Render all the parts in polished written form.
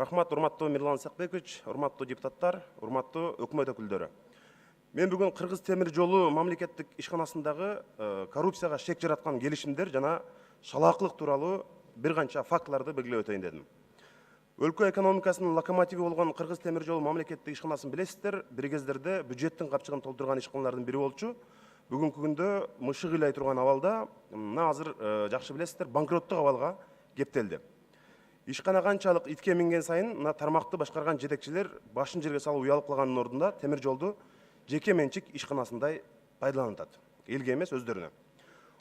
Рахмат, урматтуу Мирлан Сакбекович, урматтуу депутаттар, урматтуу өкмөт өкүлдөрү. Мен бүгүн Кыргыз темир жолу мамлекеттик ишканасындагы коррупцияга шек жараткан келишимдер жана шалаакылык тууралуу бир канча фактыларды белгилеп өтөйүн дедим. Өлкө экономикасынын локомотиви болгон Кыргыз темир жолу мамлекеттик ишканасын билесиздер, бир кездерде бюджеттин капчыгын толтурган ишканалардын бири болчу. Бүгүнкү күндө мышык ыйлай турган абалда, мына азыр жакшы билесиздер, банкроттук абалга кептелди. Ишкана канчалык итке минген сайын мына тармакты башкарган жетекчилер башын жерге салып уялып калганын ордунда темир жолду жеке менчик ишканасындай пайдаланып атат. Элге эмес, өздөрүнө.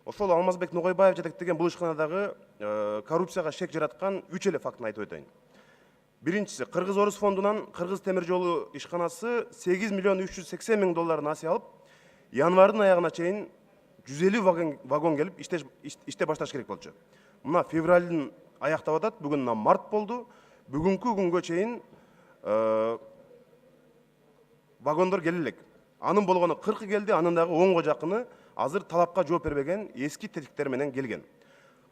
Ошол Алмазбек Ногойбаев жетектеген бул ишканадагы коррупцияга шек жараткан 3 эле фактын айтып өтөйүн. Биринчиси, Кыргыз Орус фондунан Кыргыз темир жолу ишканасы 8 миллион 380 миң доллар насыя алып, январдын аягына чейин 150 вагон келип иште башташ керек болчу. Мына февралдын аяктап атат, бүгүн март болду. Бүгүнкү күнгө чейин вагондор келе элек. Анын болгону 40 келди, анын дагы 10го жакыны азыр талапка жооп бербеген эски тетиктер менен келген.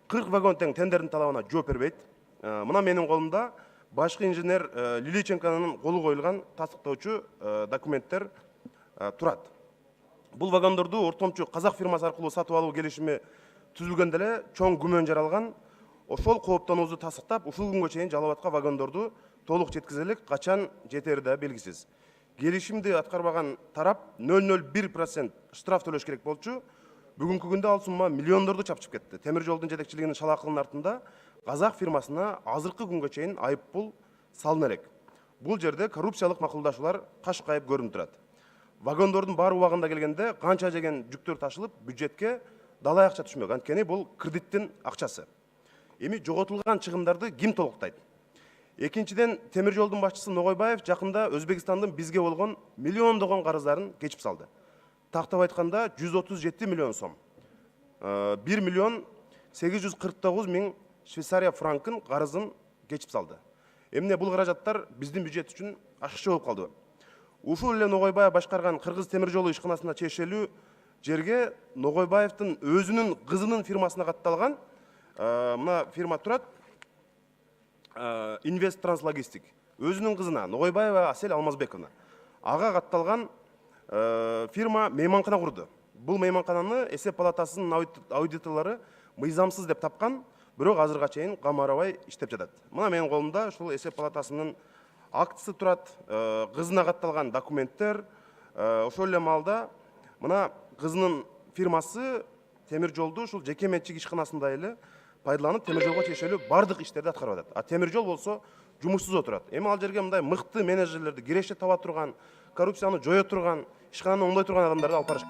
40 вагон тең тендердин талабына жооп бербейт. Мына менин колумда башкы инженер Лиличенконун колу коюлган тастыктоочу документтер турат. Бул вагондорду ортомчу казак фирмасы аркылуу сатып алуу келишими түзүлгөндө эле чоң күмөн жаралган. Ошол кооптонуубузду тастыктап, ушул күнгө чейин Жалал Абадка вагондорду толук жеткизе элек, качан жетери да белгисиз. Келишимди аткарбаган тарап 0,01% штраф төлөш керек болчу. Бүгүнкү күндө ал сумма миллиондорду чапчып кетти. Темир жолдун жетекчилигинин шалаакылыгынын артында казак фирмасына азыркы күнгө чейин айыппул салына элек. Бул жерде коррупциялык макулдашуулар каш кайып көрүнүп турат. Вагондордун баары убагында келгенде канча жеген жүктөр ташылып, бюджетке далай акча түшмөк. Анткени бул кредиттин акчасы. Эми жоготулган чыгымдарды ким толуктайт? Экинчиден, темир жолдун башчысы Ногойбаев жакында Өзбекстандын бизге болгон миллиондогон карыздарын кечип салды. Тактап айтканда 137 миллион сом. 1 миллион 849 миң Швейцария франкын карызын кечип салды. Эмне бул каражаттар биздин бюджет үчүн ашыкчы болуп калды. Ушул эле Ногойбаев башкарган Кыргыз темир жолу ишканасына тиешелүү жерге Ногойбаевдин өзүнүн кызынын фирмасына катталган мына фирма турат, Инвест Транслогистик. Өзүнүн кызына Ногойбаева Асель Алмазбековна. Ага катталган фирма мейманкана курду. Бул мейманкананы эсеп палатасынын аудиторлору мыйзамсыз деп тапкан, бирок азырга чейин камарабай иштеп жатат. Мына менин колумда ушул эсеп палатасынын актысы турат, кызына катталган документтер. Ошол эле маалда мына кызынын фирмасы темир жолду ушул жеке менчик ишканасындай эле пайдаланып, темир жолго тиешелүү бардык иштерди аткарып атат. А темир жол болсо жумушсуз отурат. Эми ал жерге мындай мыкты менеджерлерди, киреште таба турган, коррупцияны жое турган, ишкананы оңдой турган адамдарды алып барыш.